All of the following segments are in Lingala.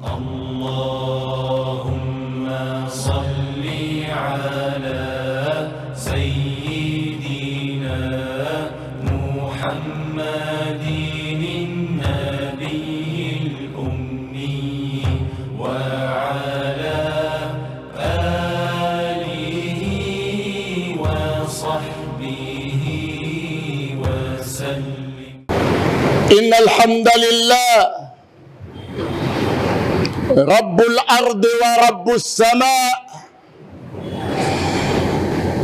اللهم صل على سيدنا محمد النبي الأمي وعلى آله وصحبه وسلم. إن الحمد لله رب الأرض ورب السماء،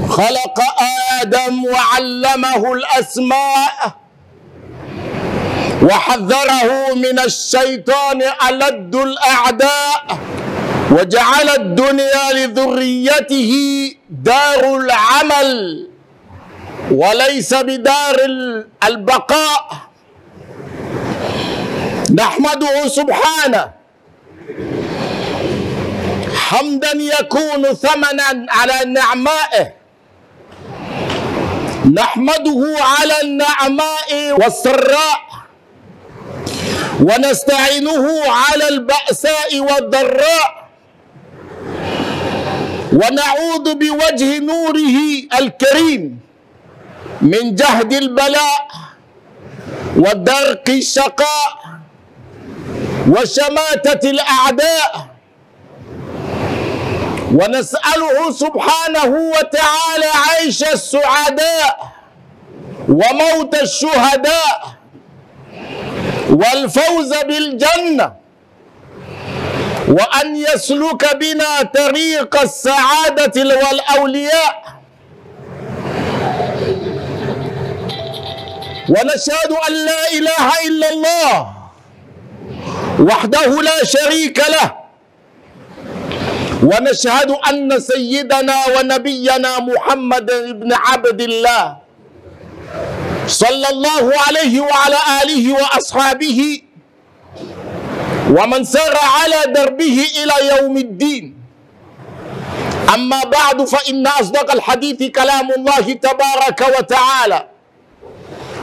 خلق آدم وعلمه الأسماء، وحذره من الشيطان ألد الأعداء، وجعل الدنيا لذريته دار العمل وليس بدار البقاء. نحمده سبحانه حمدا يكون ثمنا على نعمائه، نحمده على النعماء والسراء، ونستعينه على البأساء والضراء، ونعوذ بوجه نوره الكريم من جهد البلاء ودرك الشقاء وشماتة الأعداء، ونسأله سبحانه وتعالى عيش السعداء وموت الشهداء والفوز بالجنة، وأن يسلك بنا طريق السعادة والأولياء. ونشهد أن لا إله إلا الله وحده لا شريك له، ونشهد أن سيدنا ونبينا محمد بن عبد الله صلى الله عليه وعلى آله وأصحابه ومن سار على دربه إلى يوم الدين. أما بعد، فإن أصدق الحديث كلام الله تبارك وتعالى،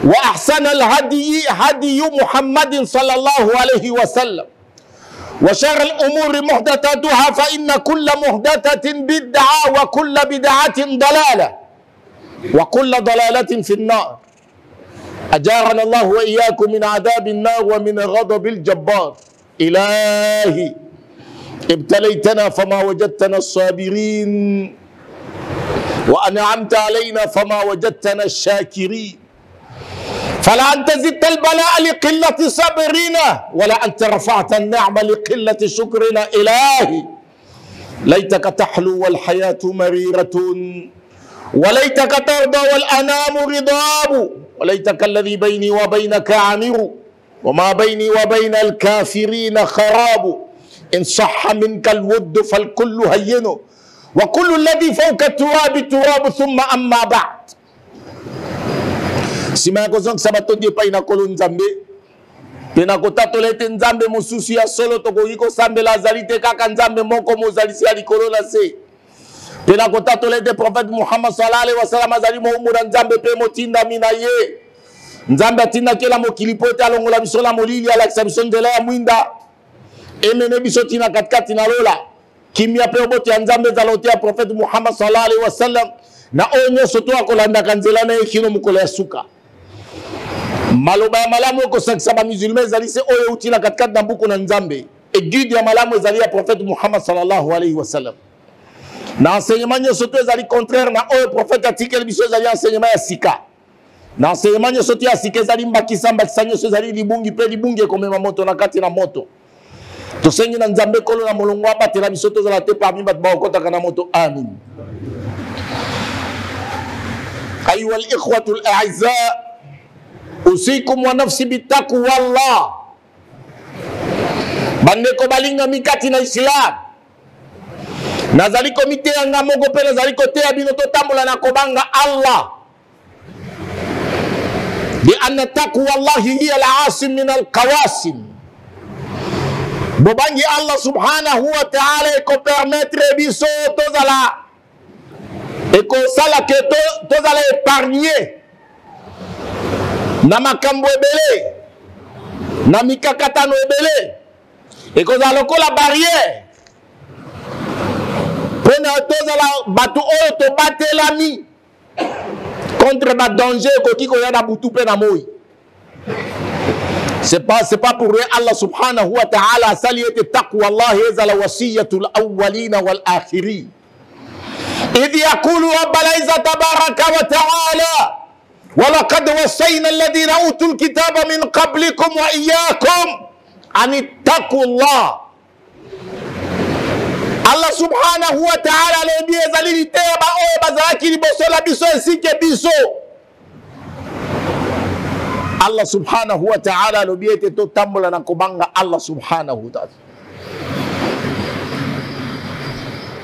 وأحسن الهدي هدي محمد صلى الله عليه وسلم، وشر الأمور محدثاتها، فإن كل محدثة بدعة وكل بدعة ضلالة وكل ضلالة في النار. أجارنا الله وإياكم من عذاب النار ومن غضب الجبار. إلهي ابتليتنا فما وجدتنا الصابرين، وأنعمت علينا فما وجدتنا الشاكرين، فلا أنت زدت البلاء لقلة صبرنا، ولا أنت رفعت النعمة لقلة شكرنا. إلهي ليتك تحلو والحياة مريرة، وليتك ترضى والأنام رضاب، وليتك الذي بيني وبينك عامر، وما بيني وبين الكافرين خراب. إن صح منك الود فالكل هين، وكل الذي فوق التراب تراب. ثم أما بعد، sima ko zong sabato di pa inakolon Nzambe pinakotatolete Nzambe mosusu ya solo tokoki kosambela azali te kaka Nzambe moko mozalisi ya likolo na se. Pinakotatolete prophète Muhammad sallallahu alaihi wasallam azali moumura Nzambe pe motinda mina ye. Nzambe atinda kela mokili po te alongola biso na molili alakisa biso nzela ya mwinda, emene biso tina katikati na lola kimia pe obote ya Nzambe zalote ya prophète Muhammad sallallahu alaihi wasallam, na oyo nyonso to akolandaka nzela na ye kino mokolo ya suka. Maloba ya malamu ekosakisa bamusulman ezali se oyo euti na katikati na mbuku na Nzambe. Egude ya malamu ezali ya prophète Muhammad sallallahu alayhi wa sallam. Na enseignement nyonso to ezali contraire na oyo prophète atikeli biso ezali enseignement ya sika. Na enseignement nyonso to ya sika ezali mbakisa nyonso ezali libungi pe libungi ekomema moto na kati na moto. Tosengi na Nzambe kolo na molongo abatela biso tozala te parmi bato bakotaka na moto. Amin. أيها الإخوة الأعزاء، أوصيكم ونفسي بتقوى الله. Bandeko balinga mikati na Islam, nazaliko mitea nga mogo pe nazaliko tea bino to tambola na kobanga Allah. Bi anna taqwa Allah hiya al-asim min al-qawasim. Bobangi Allah subhanahu wa ta'ala ko permettre biso tozala eko sala ke tozala épargner na makambo ebele, na mikakatano ebele, Et qu'on a la barrière. Prenez un bateau to battre l'ami contre le danger qui est dans boutou penamoui. C'est pas pour rien Allah subhanahu wa ta'ala saliyat taqwa Allah yazala wasiyatul awwalina wal akhirin. إذ يقول رب العزة تبارك وتعالى ولقد وصينا الذين أوتوا الكتاب من قبلكم وإياكم أن اتقوا الله. Allah subhanahu wa ta'ala le dit ezali te ba o bazaki liboso la biso esike biso. Allah subhanahu wa ta'ala le dit ete to tambola na kobanga Allah subhanahu wa ta'ala.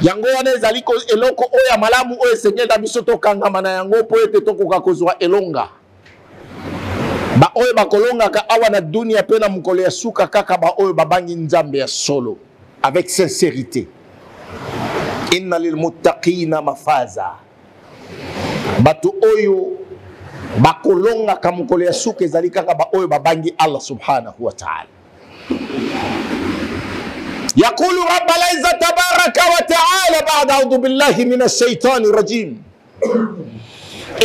Yango wana ezali ko eloko oya malamu oyo Seigneur da biso to kangama na yango po ete to koka kozwa elonga. Ba oyo bakolonga ka awa na dunia pe na mukolo ya suka kaka ba oyo babangi nzambe ya solo avec sincérité. Inna lil muttaqina mafaza. Batu oyo bakolonga ka mukolo ya suka ezali kaka ba oyo babangi Allah subhanahu wa ta'ala. يقول رب العزة تبارك وتعالى بعد أعوذ بالله من الشيطان الرجيم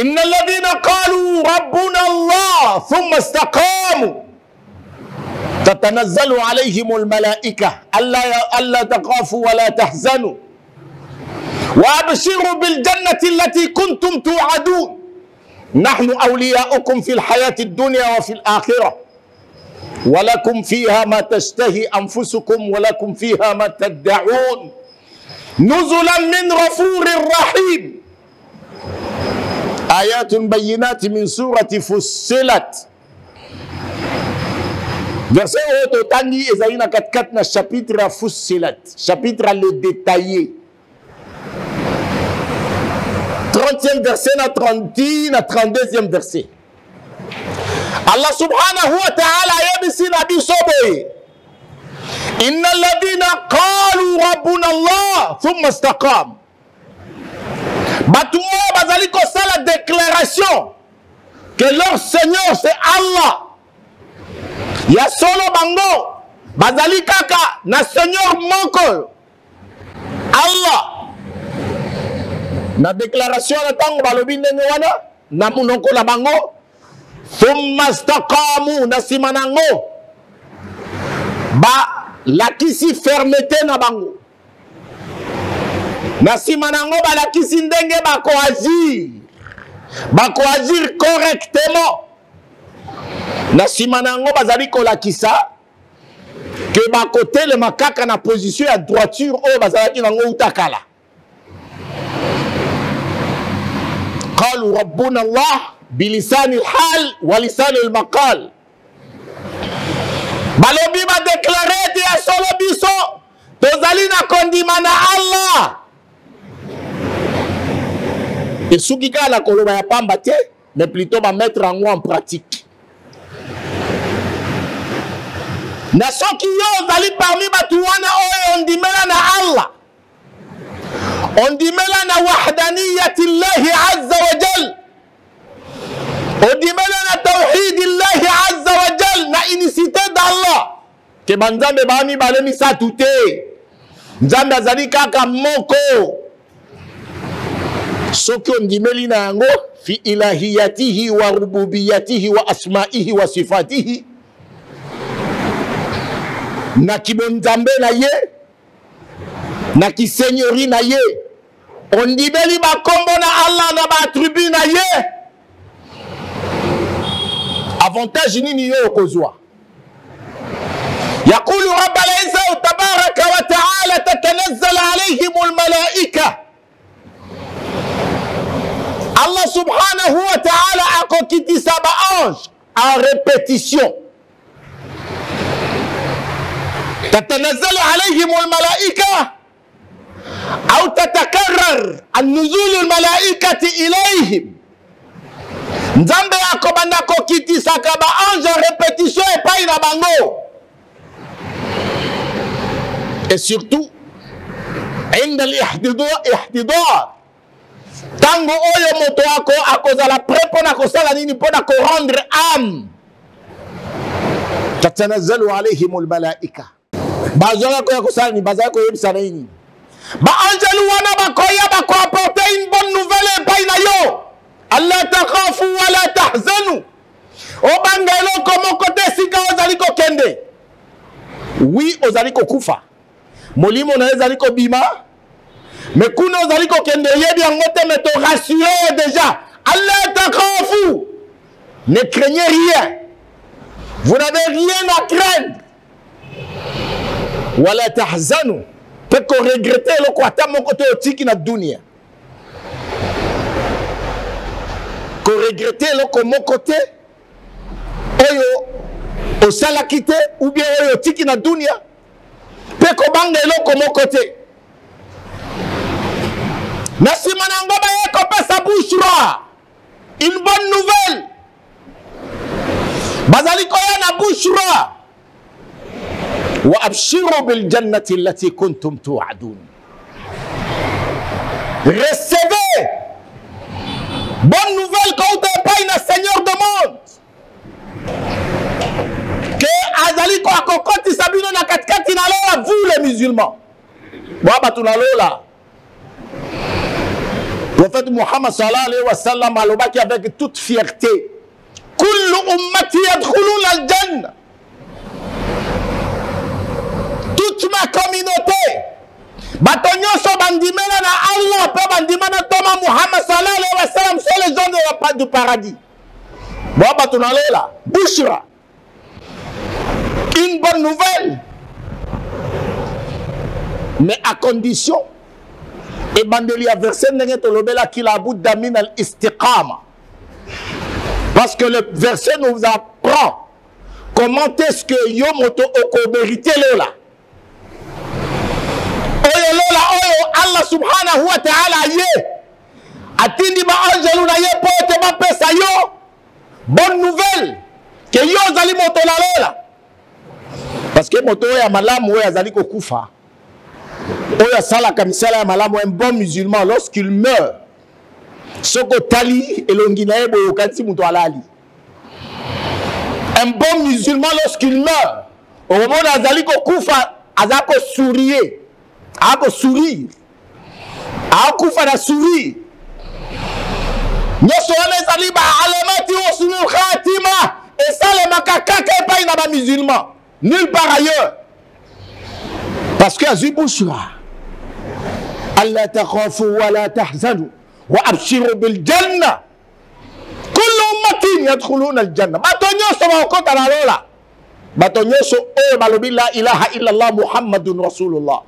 إن الذين قالوا ربنا الله ثم استقاموا تتنزل عليهم الملائكة ألا تخافوا ولا تحزنوا وأبشروا بالجنة التي كنتم توعدون نحن أولياؤكم في الحياة الدنيا وفي الآخرة ولكم فيها ما تشتهي أنفسكم ولكم فيها ما تدعون نزلا من غفور رحيم. آيات بينات من سورة فصلت. Verset au Tangi Esaïna 4 na chapitre Fussilat, chapitre le détaillé. 30e verset na 30 na 32e verset. Allah subhanahu wa ta'ala yabisi nabi sobe. Inna alladhina qalu rabbuna Allah thumma istaqam. Batu bazali ko sala déclaration que leur Seigneur c'est Allah. Ya solo bango bazali kaka na Seigneur moko Allah. Na déclaration na tango balobi ndenge wana na munoko la bango thumma istaqamu nasima nango ba lakisi fermeté na bango nasima nango ba lakisi ndenge bako agir correctement nasima nango bazali ko lakisa que bako tele makaka na position ya droiture o bazalaki nango utakala qalu rabbuna Allah بلسان الحال ولسان المقال. Balobi ba déclarer de solo biso tozali na kondima na Allah. Et souki kala koloba ya pamba te, mais plutôt ba mettre en pratique. Na soki yo zali parmi batu wana oyo ondimela na Allah. Ondimela na wahdaniyati Allah azza wa jalla. Odimela na tawhid Allah azza wa jal na unicité d'Allah ke banzambe bami balemi sa tuté nzambe azali kaka moko soki ondimeli na yango fi ilahiyatihi wa rububiyatihi wa asma'ihi wa sifatihi na kibonzambe na ye na kisenyori na ye ondimeli bakombo na Allah na ba attribut na ye avantage nini yo kozwa يقول رب العزة تبارك وتعالى تتنزل عليهم الملائكة Allah subhanahu wa ta'ala a conquis saba ange en répétition تتنزل عليهم الملائكة أو تتكرر النزول الملائكة إليهم Nzambe akobanda kokiti sakaba ange en répétition et pas na bango. Et surtout, عند الاحتضار tango oyo moto akozala prêt pona kosala nini pona ko rendre âme. Tatanazzalu alayhim almalaika. bazala koya kosala ni bazala koyebisa na ini ba angelu wana bakoya bakoapporte une bonne nouvelle epai na yo alla takhafu wala tahzanu obanga eloko moko te esika ozali kokende oui ozali kokufa molimo na ezali kobima mais kuna ozali kokende yebi yango te mais to rassure déjà alla takhafu ne craignez rien vous n'avez rien à craindre wala tahzanu pe ko regretter eloko ata moko te otiki na dunia ko regretter eloko moko te oyo osalaki te ou bien oyo otiki na dunia pe kobanga eloko moko te na nsima na yango baye kopesa bushra une bonne nouvelle bazali koya na bushra wa abshiru bil jannati allati kuntum tu'adun recevez bonne nouvelle quand on paye na Seigneur du monde que azali ko akokoti sabino na katikati na lola vous les musulmans baba tunalola prophète Muhammad sallallahu alayhi wa sallam alobaki avec toute fierté kullu ummati yadkhuluna al-janna toute ma communauté bato nyonso bandimena na Allah pe bandimena toma Muhammad sallallahu alayhi wa sallam sont les gens du paradis baba tunalola bushra une bonne nouvelle mais à condition et bandeli a versé ndenge tolobela qu'il a bout d'amin al-istiqama parce que le verset nous apprend comment est-ce que yo moto oko mérité lola oyo lola oyo Allah subhanahu wa ta'ala ye atindi ba angelu na ye po te ba pesa yo bonne nouvelle que yo zali moto la lola parce que moto ya malamu oyo azali kokufa oyo asalaka misala ya malamu un bon musulman lorsqu'il meurt soko tali elongi na ye boyokanisi moto alali un bon musulman lorsqu'il meurt okomona azali kokufa aza kosourire akosourire akokufa na sourire nyonso wana ezali baalamati husnul khatima esalemaka kaka epai na bamusulman nulle part ailleurs parce que azwi bushra alla takhafu wala tahzanu wa abshiru bil janna kullu ummatin yadkhuluna al janna bato nyonso bakokota na lola bato nyonso oyo balobi la ilaha illa allah muhammadun rasulullah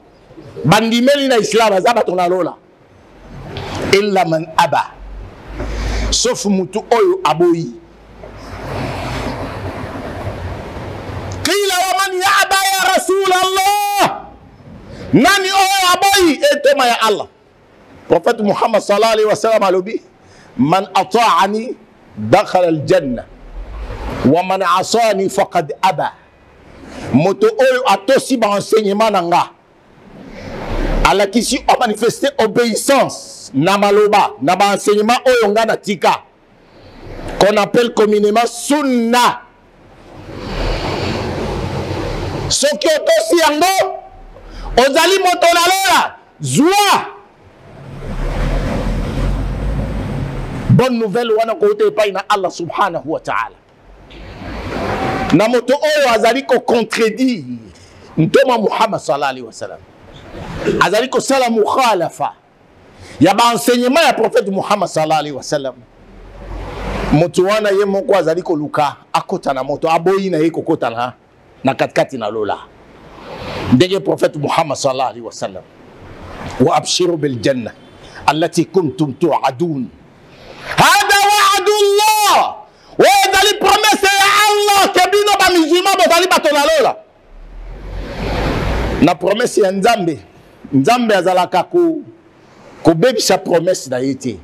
bandimeli na islam aza bato na lola illa man aba sauf mutu oyo aboyi qila wa man ya'ba ya rasulallah nani oyo aboyi etoma ya Allah prophète Muhammad sallallahu alayhi wa sallam alobi man ata'ani dakhala al-janna wa man asani faqad aba moto oyo atosi ba enseignement nanga alakisi a manifesté obéissance na maloba na ba enseignement oyo nga na tika qu'on appelle communément sunna soki otosi yango ozali moto na lola zwa bonne nouvelle wana kote epai na Allah subhanahu wa ta'ala na moto oyo azali ko contredire ntoma Muhammad sallallahu alayhi wa sallam azali ko sala mukhalafa ya ba enseignement ya prophète Muhammad sallallahu alayhi wa sallam moto wana ye moko azali ko luka akota na moto aboyi na ye kokota na katikati na lola ndege prophète Muhammad sallallahu alayhi wa sallam wa abshiru bil janna allati kuntum tu'adun hada wa'du Allah wa dali promesse ya Allah kebino ba musulman bazali bato na lola na promesse ya nzambe azalaka ko bebisa promesse na yete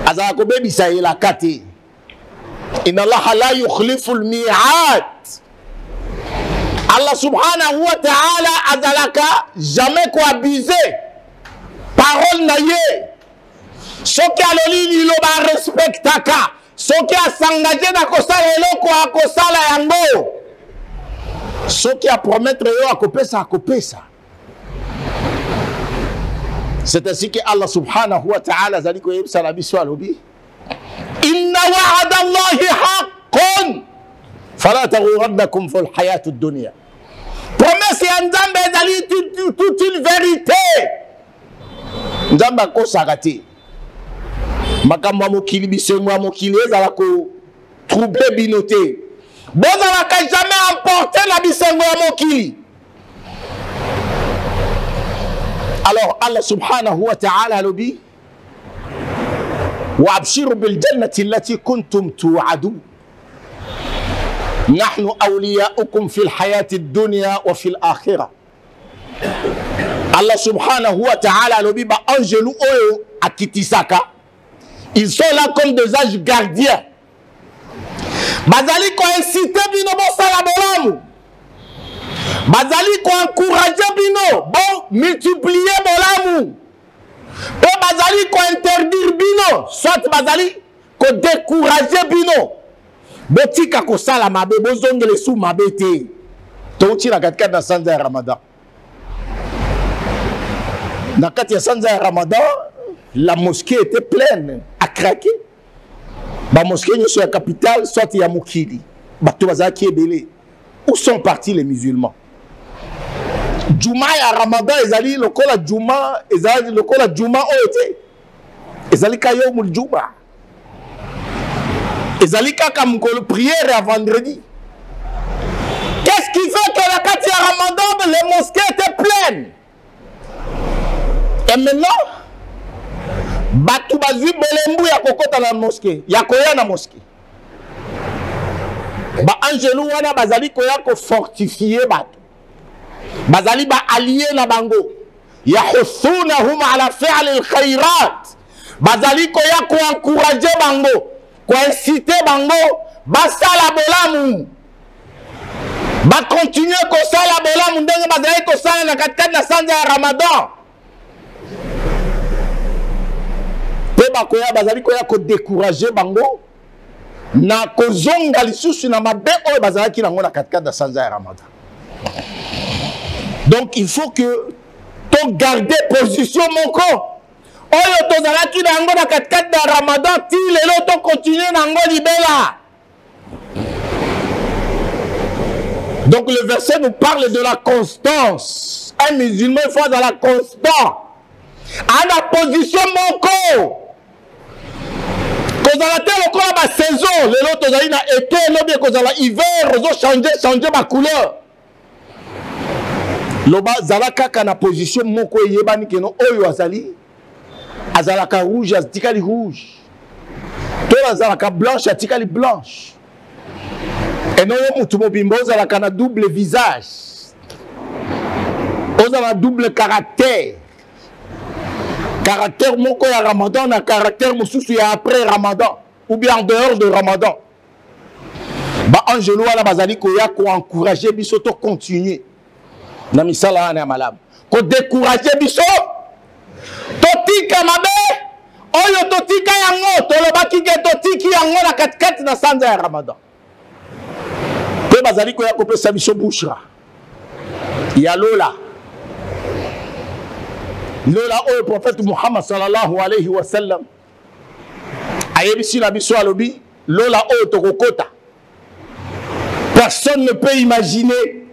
azalaka ko bebisa elaka te inna Allah la yukhlifu al-mi'ad Allah subhanahu wa ta'ala azalaka jamais ko abuser parole na ye soki aloli liloba respectaka soki asangaje na kosala eloko akosala yango Ce qui a promettre à couper ça, c'est ainsi que Allah subhanahu wa ta'ala a dit que Salabi soit lobby. Inna wa'ada Allahi haqqun fala taghurannakum fil hayatid dunya. Promesse ya Nzambe ezali toute une vérité. Nzambe akosaka te. Makambo ya mokili bisengo ya mokili ezala ko troubler bino te. Bozalaka jamais emporter la bisengo ya mokili. Alors Allah subhanahu wa ta'ala lobi وابشروا بالجنة التي كنتم توعدون نحن أولياؤكم في الحياة الدنيا وفي الآخرة. Allah subhanahu wa ta'ala lobi ba angelou oyo akitisaka. Ils sont là comme des anges gardiens. Bazali ko inciter bino bo sala bolamu. Bazali ko encourager bino bon multiplier bolamu. Et bazali ko interdire bino, soit bazali ko décourager bino. Botika ko sala mabe bozongele sou mabe te. Touti na katika na sanza ya Ramadan. Na kati ya sanza ya Ramadan, la mosquée était pleine à craquer. Ba mosquée ni sur la capitale, soit ya mokili. Bato bazaki ebele. Où sont partis les musulmans? Juma ya Ramadan ezali lokola Juma, ezali lokola Juma oyote. Ezali kayo mul Juma. Ezali kaka mukolo prière à vendredi. Qu'est-ce qui fait que la kati ya Ramadan les mosquées étaient pleines? Et maintenant, batu bazui bolembu ya kokota na mosquée, ya koya na mosquée. Ba angelou wana bazali koya ko fortifier batu. Bazali ba allié na bango. Yahussunahum ala fi'l al-khairat. Bazali koya ko encourager bango, ko inciter bango ba sala bolamu. Ba continuer ko sala bolamu ndenge bazali ko sala na katikati na sanza ya Ramadan. Peba koya bazali koya ko décourager bango na ko zonga lisusu na mabe oyo bazali ki nango na katikati na sanza ya Ramadan. Donc il faut que tu gardes position mon corps. Oyo tozalaki nango na katikati na Ramadan ti lelo to continuer nango libela. Donc le verset nous parle de la constance. Un musulman il faut dans la constance. À la position mon corps. Kozala te lokola ba saison, lelo tozali na été, lobi kozala hiver, ozo changer ma couleur. Loba zala kaka na position moko yebani keno oyo azali azalaka rouge atikali rouge. To azalaka blanche atikali blanche. Et non mutu mobimbo azalaka na double visage. Ozala double caractère. Caractère moko ya Ramadan na caractère mususu ya après Ramadan ou bien en dehors de Ramadan. Ba angelou wana bazali koya ko encourager biso to continuer. Na misala na malamu. Ko décourager biso. Totika mabe. Oyo totika yango tolobaki ke totiki yango na katikati na sanza ya Ramadan. Pe bazali koya ko pesa biso bushra. Ya lola. Lola au prophète Muhammad sallallahu alayhi wa sallam ayebisi na biso alobi lola au tokokota. Personne ne peut imaginer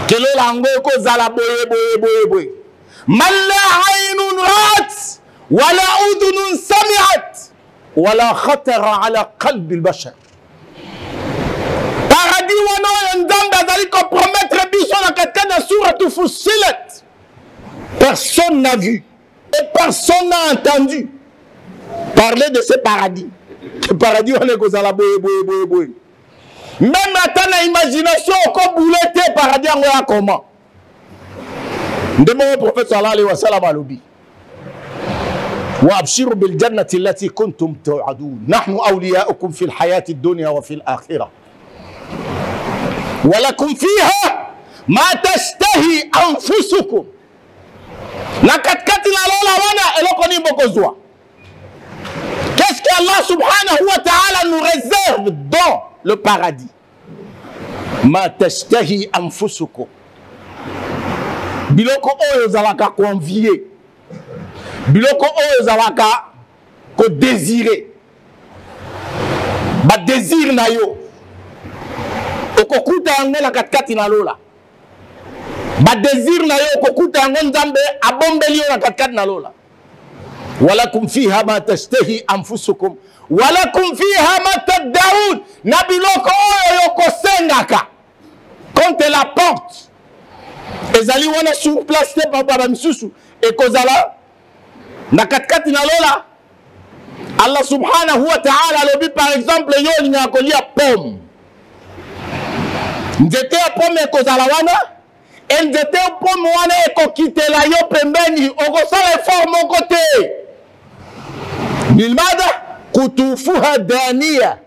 que lola ango ko zala boye. Malla aynun rat wala udunun sami'at wala khatara ala qalbi al-bashar. Paradis wana Nzambe azali ko promettre biso na katika na sourate Fussilat. Personne n'a vu et personne n'a entendu parler de ce paradis. Le paradis, on est comme ça, boye. Même à ta imagination, comme boulette, paradis, on est comment? Demande au prophète sallallahu alayhi wa sallam à l'obi. وابشروا بالجنة التي كنتم توعدون نحن أولياؤكم في الحياة الدنيا وفي الآخرة ولكم فيها ما تشتهي أنفسكم. Na katikati la lola wana eloko ni bokozwa. Qu'est-ce que Allah subhanahu wa ta'ala nous réserve dans le paradis? ma tashtahi anfusukum biloko oyo zalaka ko envier biloko oyo zalaka ko désirer ba désir na yo okokuta yango na katikati na lola ba désir na yo okokuta yango nzambe abombeli yo na katikati na lola walakum fiha ma tashtahi anfusukum walakum fiha ma tad'un na biloko oyo yokosengaka contre la porte ezali wana sur place te papa misusu ekozala na katikati na lola Allah subhanahu wa ta'ala alobi par exemple yo linga kolia pomme nzete ya pomme ekozala wana nzete ya pomme wana ekokitela yo pembeni okosala effort moko te bilmada kutufuha dania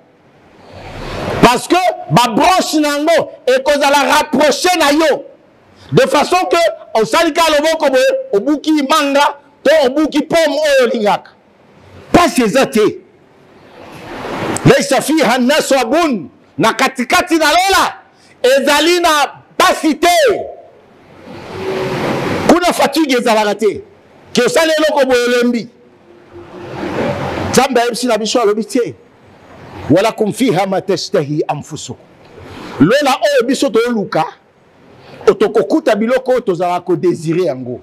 parce que ba branche nango ekozala rapproché na yo de façon que osalika loboko boye obuki manga to obuki pomme oyo lingaka pasi eza te laisa fiha nasabun na katikati na lola ezali na pasi te kuna fatigue ezalaka te ke osali eloko boye olembi nzambe ayebisi na biso alobi te walakum fiha ma tashtahi anfusukum lola oyo biso toyoluka otokokuta biloko oyo tozalaka kodésire yango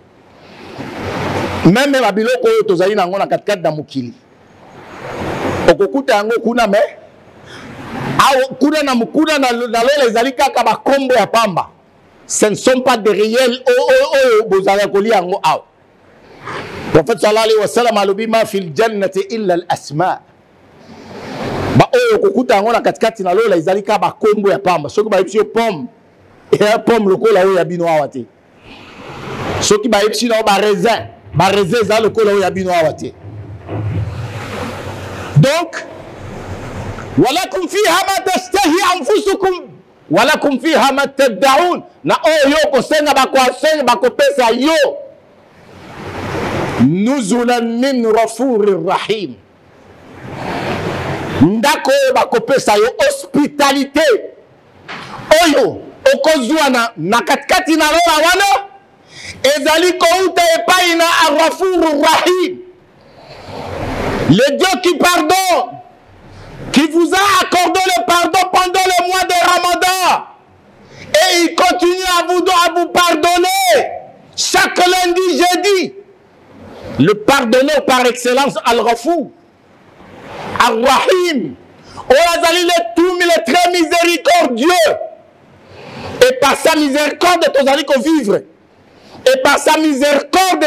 meme babiloko oyo tozali nango na katikati na mokili okokuta yango kuna me kuna na lola ezali kaka bakombo ya pamba ce ne sont pas de réels oyo bozalaka kolia yango awa prophète sallallahu alayhi wa sallam alobi ma fil jannati illa al asma ba oyo okokuta yango na katikati na lola ezali kaka bakombo ya pamba soki bayebisi yo pomme eya pomme lokola oyo ya bino awa te soki bayebisi na yo baraisin eza lokola oyo ya bino awa te donc walakum fiha ma tashtahi anfusukum walakum fiha ma tad'un na oyo kosenga bakopesa yo nuzulan min ghafurir rahim ndako oyo bakopesa yo hospitalité oyo okozwa na katikati na lola wana ezali kouta epai na Ar-Ghafurur Rahim le Dieu qui pardonne qui vous a accordé le pardon pendant le mois de Ramadan et il continue à vous pardonner chaque lundi, jeudi. Le pardonneur par excellence, Al-Ghafur, Ar-Rahim, le très miséricordieux. Et par sa miséricorde, tu vas vivre. Et par sa miséricorde,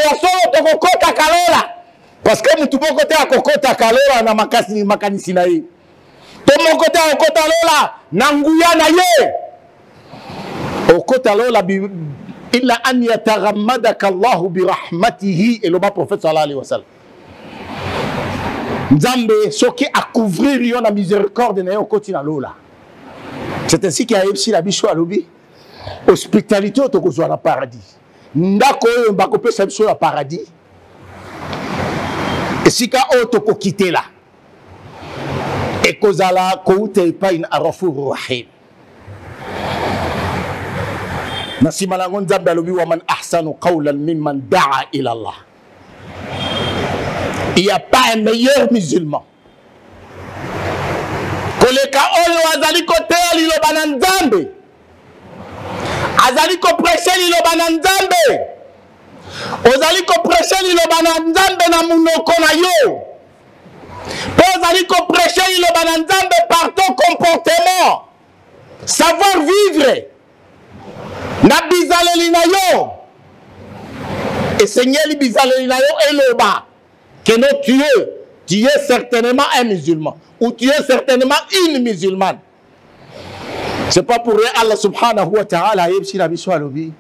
tu vas kokota kalola. Parce que tu peux côté à kokota kalola na makanisi na ye. To mon côté à kokota lola na nguya na ye. Okota lola illa an yataghammadaka Allah bi rahmatihi et le prophète sallallahu alayhi wa sallam. Nzambe soki a couvrir yo na miséricorde na yo koti na lola. C'est ainsi qu'il y a aussi la bicho alobi hospitalité to kozwa na paradis. Ndako yo bakopesa biso na paradis. Esika oto ko kitela. Ekozala kouta epai na Ar-Ghafurur Rahim. Nasima lango nzambe alobi wa man ahsanu qawlan mimman da'a ila Allah. Il n'y a pas un meilleur musulman. Koleka oyo azali kote liloba na nzambe. Azali ko prêcher liloba na nzambe. Ozali ko prêcher liloba na nzambe na munoko na yo. Ozali ko prêcher liloba na nzambe par ton comportement. Savoir vivre. Na bizaleli na yo. Et Seigneur li bizaleli na yo eloba. Que non, tu es certainement un musulman. Ou tu es certainement une musulmane. C'est pas pour rien Allah subhanahu wa ta'ala yebsi nabi swalobi.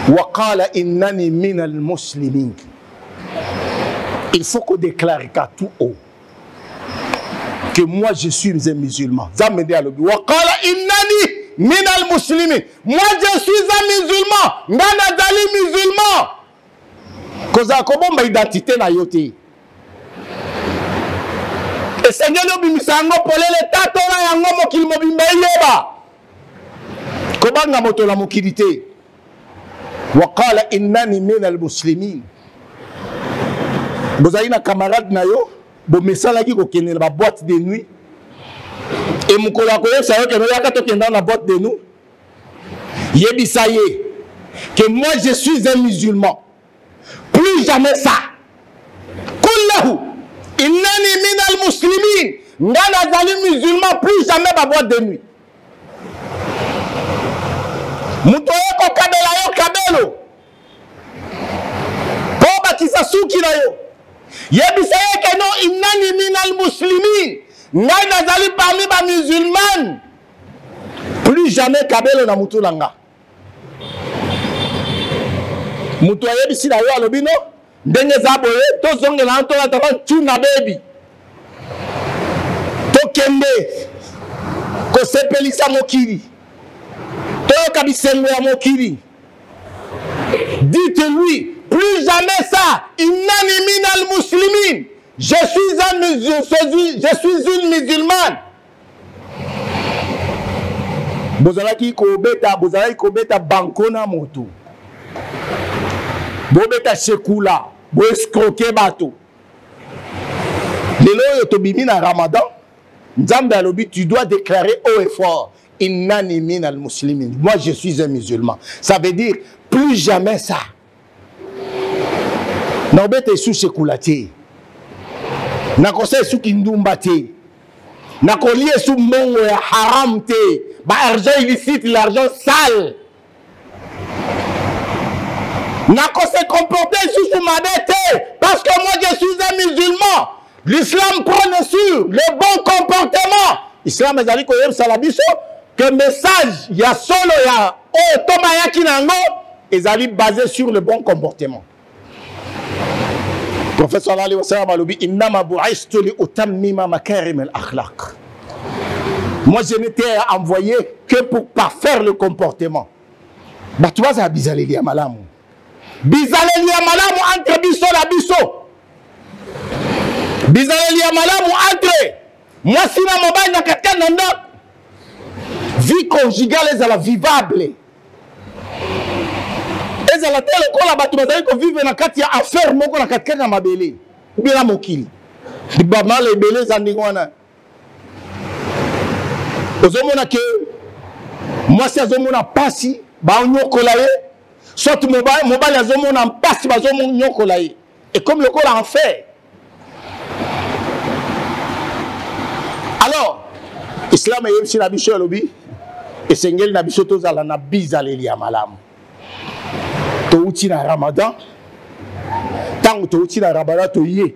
Wa qala innani min al-muslimin. Il faut qu'on déclare qu'à tout haut que moi je suis un musulman. Zamede alobi. Wa qala innani min al-muslimin. Moi je suis un musulman. Ngana dali musulman. Koza kobomba identité na yote. Et Seigneur no bimisango polele tato na yango mokili mobimba yeba. kobanga moto la mokili te waqala innani min almuslimin bozali na camarade na yo bomesalaki kokende na boîte de nuit et mokolo akoyebisa yo kende oyaka tokenda na boîte de nuit yebisa ye que moi je suis un musulman plus jamais ça kullahu innani min almuslimin nga nazali musulman plus jamais ba boîte de nuit muto yeko kabela yo kabelo po bakisa suki na yo yebisa ye que non innani min almuslimin nga nazali parmi ba musulman plus jamais kabelo na mutu langa mutu ayebisi na yo alobi no ndenge za boye tozongela ntola tala tuna bebi tokende kosepelisa mokili toyoka bisengo ya mokili dites-lui plus jamais ça innani min almuslimin je suis une musulmane bozalaki kobeta banko na moto bobeta shekula boescroquer bato lelo oyo tobimi na ramadan nzambe alobi tu dois déclarer haut et fort innani min almuslimin moi je suis un musulman ça veut dire plus jamais ça na obeta esu shekula te nakosa esu kindumba te nakolia esu mbongo ya haram te ba argent illicite l'argent sale nako se comporter sous ma te parce que moi je suis un musulman. L'islam prône sur le bon comportement. Islam ezali ko yeb salabiso que message ya solo ya o toma ya kinango ezali basé sur le bon comportement. Prophète sallallahu alayhi wa sallam alobi innama bu'istu li utammima makarim al akhlaq. Moi je n'étais envoyé que pour parfaire le comportement. Bah tu vois ça bizaleli ya malamu. Bizaleli ya malamu entre biso la biso. Bizaleli ya malamu entre moi sina mobile na katika nando. Vie conjugale ezala vivable. Ezala tele kola batu bazali ko vivre na kati ya affaire moko na katika na mabele. Bila mokili. Diba male ebele za ndingwana. Ozomona ke moi si azomona pasi ba onyokola ye. Soit mobile azomona mpasi bazomona ye. Et comme le kola en fait. Alors, Islam est yebisi na biso lobi et sengeli na biso tozala na bizaleli ya malamu. Touti na Ramadan. Tango touti na Ramadan to ye.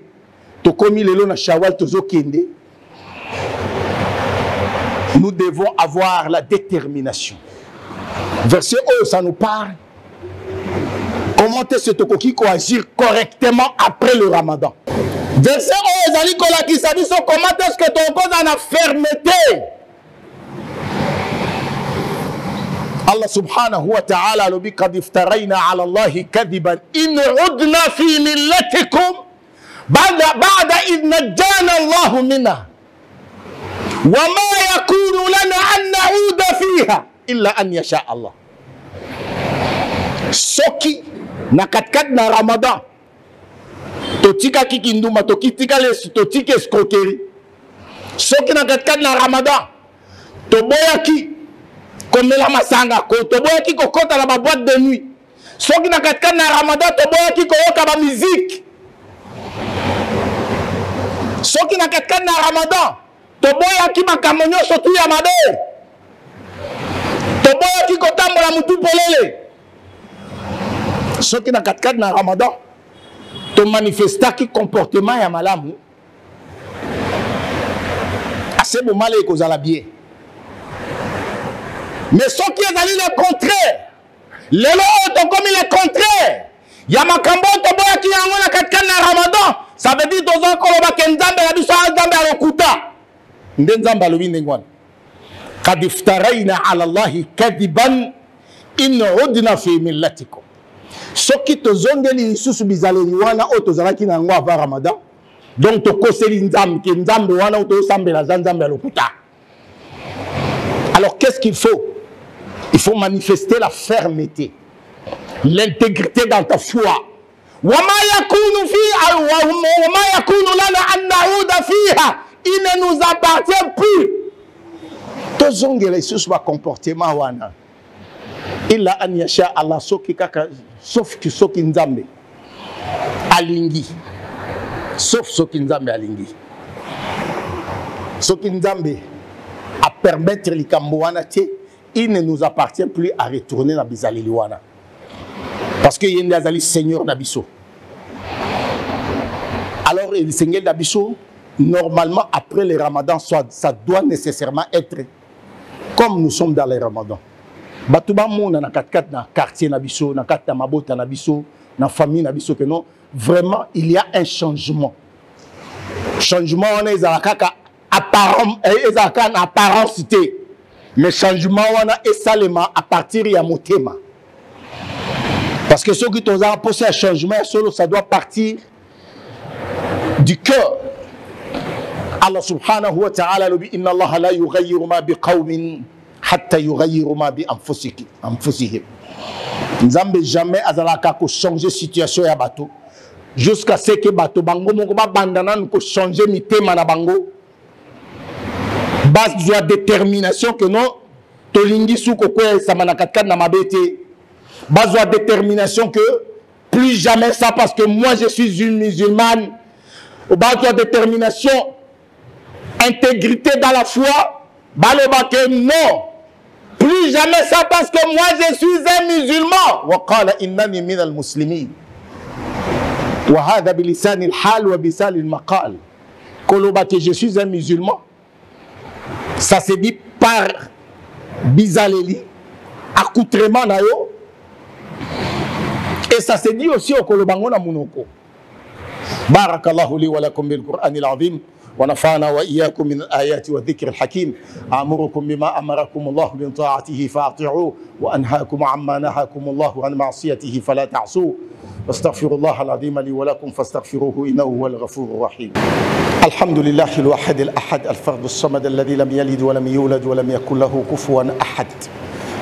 To komi lelo na Shawwal tozo kende. Nous devons avoir la détermination. Verset 1, ça nous parle. Comment est-ce que tu peux agir correctement après le Ramadan? Verset 1, comment est-ce que tu peux la fermeté? Allah subhanahu wa ta'ala le dit قد افترينا على الله كذبا إن عدنا في ملتكم بعد إذ نجانا الله منها وما يكون لنا أن نعود فيها إلا أن يشاء الله. Soki na katkat na Ramadan totika kikinduma tokitika les totike escroquerie. Soki na katkat na Ramadan toboyaki komela masanga ko toboyaki kokota na ba boîte de nuit. Soki na katkat na Ramadan toboyaki koyoka ba musique. Soki na katkat na Ramadan toboyaki makambo nyonso tu ya mabe. Toboyaki kotambola mutu polele. Soki na katkat na Ramadan to manifestaki comportement ya malamu assez bon mal ekozala bien. Mais soki ezali le contraire lelo to comme le contraire ya makambo to boyaki yango na katkat na Ramadan ça veut dire tozo koloba ke nzambe la biso nzambe alokuta nde nzambe alobi ndengwana qad iftaraina ala allahi kadiban in udna fi millatikum. Soki tozongeli lisusu bizaleli wana o tozalaki na ngo avant Ramadan donc tokoseli nzambe ke nzambe wana o tosambela nzambe alokuta. Alors qu'est-ce qu'il faut? Il faut manifester la fermeté, l'intégrité dans ta foi. وما يكون فيها وما يكون لنا أن نعود فيها. Il ne nous appartient plus. Tozongela isusu ba comportement wana. Illa an yasha Allah soki kaka sauf que soki nzambe alingi. Sauf soki nzambe alingi. Soki nzambe a permettre likambo wana te, il ne nous appartient plus à retourner na bizaleli wana. Parce que yende azali Seigneur Nabiso. Alors le Seigneur Nabiso, normalement après le Ramadan, ça doit nécessairement être comme nous sommes dans le Ramadan. Batouba mona na kat na quartier Nabiso, na kat na mabota Nabiso, na famille Nabiso que non, vraiment il y a un changement. Changement on est à apparent apparence, mais changement on a seulement à partir de motema. Parce que ceux qui ont posé un changement, ça doit partir du cœur. Allah subhanahu wa ta'ala lui dit inna Allah la yughayyiru ma biqawmin hatta yughayyiru ma bi anfusihim. Nzambe jamais azalaka ko changer situation ya bato jusqu'à ce que bato bango moko ba bandana ko changer mitema na bango. Base de détermination que non tolingi suko ko samana katkat na mabete. Base de détermination que plus jamais ça parce que moi je suis une musulmane. Base de détermination, intégrité dans la foi. Baleba que non. Plus jamais ça parce que moi je suis un musulman. Wa qala innani min al-muslimin. Wa hadha bi lisan al-hal wa bi lisan al-maqal. Koloba que je suis un musulman. Ça se dit par bizaleli, accoutrement na yo. Et ça se dit aussi au Kolobango na Munoko. Barakallahu li wa lakum bil Qur'an al-azim wa nafa'ana wa iyyakum min al-ayati wa dhikr al-hakim. Amurukum bima amarakum Allah bi ta'atihi fa'ati'u wa anhaakum amma nahakum Allah an ma'siyatihi fala ta'su. واستغفر الله العظيم لي ولكم فاستغفروه انه هو الغفور الرحيم. الحمد لله الواحد الاحد الفرد الصمد الذي لم يلد ولم يولد ولم يكن له كفوا احد.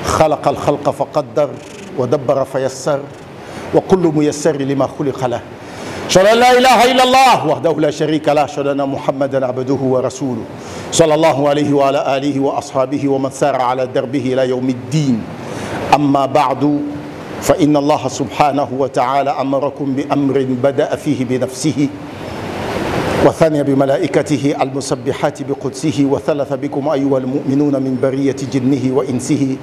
خلق الخلق فقدر ودبر فيسر وكل ميسر لما خلق له. أشهد أن لا إله إلا الله وحده لا شريك له. أشهد أن محمدا عبده ورسوله صلى الله عليه وعلى آله وأصحابه ومن سار على دربه إلى يوم الدين. أما بعد فإن الله سبحانه وتعالى أمركم بأمر بدأ فيه بنفسه وثنى بملائكته المسبحات بقدسه وثلث بكم أيها المؤمنون من برية جنه وإنسه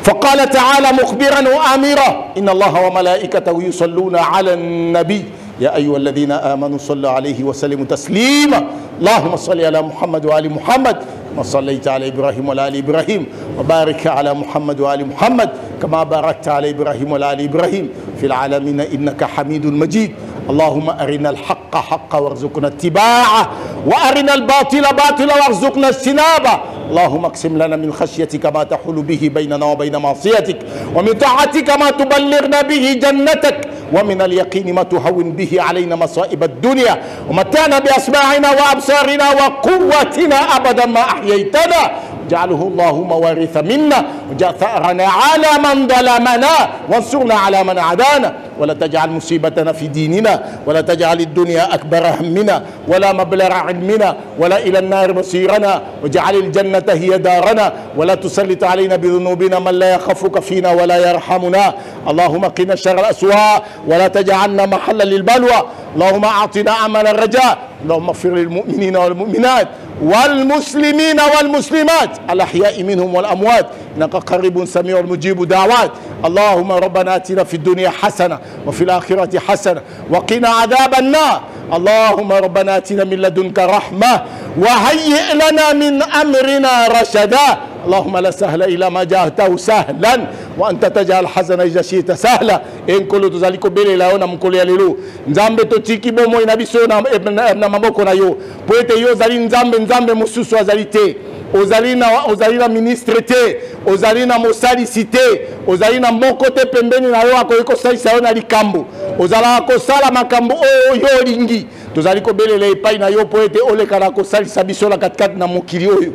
فقال تعالى مخبرا وآمرا إن الله وملائكته يصلون على النبي يا أيها الذين آمنوا صلوا عليه وسلموا تسليما. اللهم صل على محمد وآل محمد كما صليت على إبراهيم وعلى آل إبراهيم وبارك على محمد وآل محمد كما باركت على إبراهيم وعلى آل إبراهيم في العالمين إنك حميد مجيد. اللهم أرنا الحق حقا وارزقنا اتباعه وأرنا الباطل باطلا وارزقنا اجتنابه. اللهم اقسم لنا من خشيتك ما تحول به بيننا وبين معصيتك ومن طاعتك ما تبلغنا به جنتك ومن اليقين ما تهون به علينا مصائب الدنيا ومتعنا بأسماعنا وأبصارنا وقوتنا أبدا ما أحييتنا اجعله اللهم وارث منا واجعل ثأرنا على من ظلمنا وانصرنا على من عادانا ولا تجعل مصيبتنا في ديننا ولا تجعل الدنيا أكبر همنا ولا مبلغ علمنا ولا إلى النار مصيرنا واجعل الجنة هي دارنا ولا تسلط علينا بذنوبنا من لا يخافك فينا ولا يرحمنا. اللهم قنا شر الأسواء ولا تجعلنا محلا للبلوى. اللهم أعطنا أمل الرجاء. اللهم اغفر للمؤمنين والمؤمنات والمسلمين والمسلمات الأحياء منهم والأموات إنك قريب سميع مجيب دعوات. اللهم ربنا آتنا في الدنيا حسنة وفي الآخرة حسنة وقنا عذاب النار. اللهم ربنا آتنا من لدنك رحمة وهيئ لنا من أمرنا رشدا. اللهم لا سهل إلا ما جعلته سهلا وأنت تجعل الحزن إذا شئت سهلا. إن كل ذلك بلي لا يوم كل يللو نزامب تشيكي بومو ينبيسونا ابن ماموكونا يو بويت يو زالي نزامب مسوسو زاليتي ozalina ministre te ozalina mosalisi te ozalina moko te pembeni na yo akoki kosalisa yo na likambo ozalaka kosala makambo oyo yo olingi tozali kobelela epai na yo po ete oleka na kosalisa biso na katikati na mokili oyo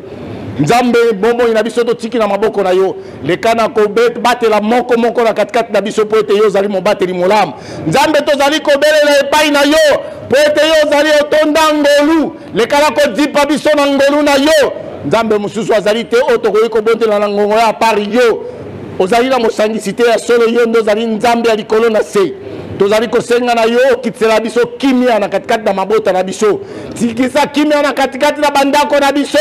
nzambe bombo ina biso to tiki na maboko na yo lekana ko batela moko na katikati na biso po ete yo zali mobateli molamu nzambe tozali kobelela epai na yo po ete yo zali otonda ngolu lekana kodipa biso na ngolu na yo nzambe mosusu azali te oyo tokoki kobondela na ngongo ya apari yo ozali na mosangisi te ya solo yo nde ozali nzambe ya likolo na se tozali kosenga na yo okitela biso kimia na katikati na mabota na biso tikisa kimia na katikati na bandako na biso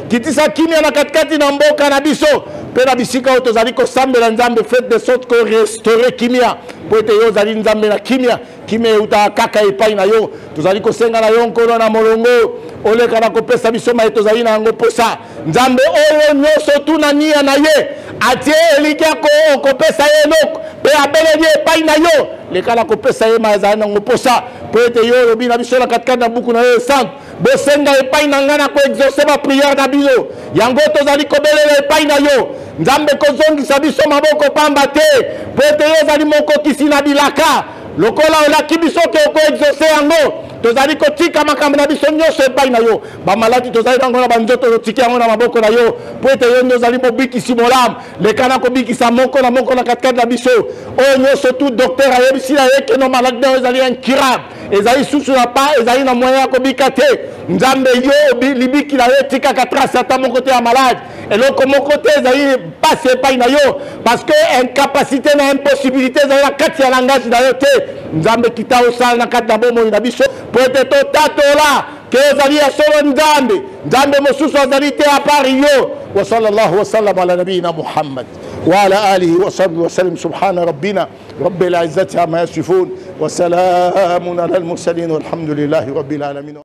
kitisa kimia na katikati na mboka na biso mpe na bisika oyo tozali kosambela nzambe fete de sorte ko restaure kimia po ete yo ozali nzambe na kimia eutaka kaka epai na yo tozali kosenga na yo nkolo na molongo oleka na kopesa biso maye tozali na yango posa nzambe oyo nyonso tuna nia na ye atie elikia kopesa ye eloko mpe abeleli epai na yo leka na kopesa ye maye ezali nango posa po ete yo olobi na biso na katikati na buku na yo esante bosenga epai na ngai na koexauce bapriere na bino yango tozali kobelela epai na yo nzambe kozongisa biso maboko pamba te po ete yo ozali mokokisi na bilaka lokola olaki biso ke okoexauce yango tozali kotika makambo na biso nyonso epai na yo bamaladi tozali nango na banzoto totiki yango na maboko na yo po ete yo nde ozali mobikisi molamu leka na kobikisa moko na katikati na biso oyo nyonso tu docteur ayebisi na ye keno maladi na yo ezali incurable ezali susu na pa ezali na moyen ya kobika te nzambe yo libiki na yo tikaka trace ata moko te ya malade eloko moko te ezali pasi epai na yo parce que incapacité na impossibilité ezali na kati ya langage na yo te nzambe kita osala na kati na bomoi na biso po ete totatola ke ozali ya solo nzambe mosusu azali te apart yo wa sallallahu wasallam ala nabiyina muhammad وعلى آله وصحبه وسلم سبحان ربنا رب العزة عما يصفون وسلام على المرسلين والحمد لله رب العالمين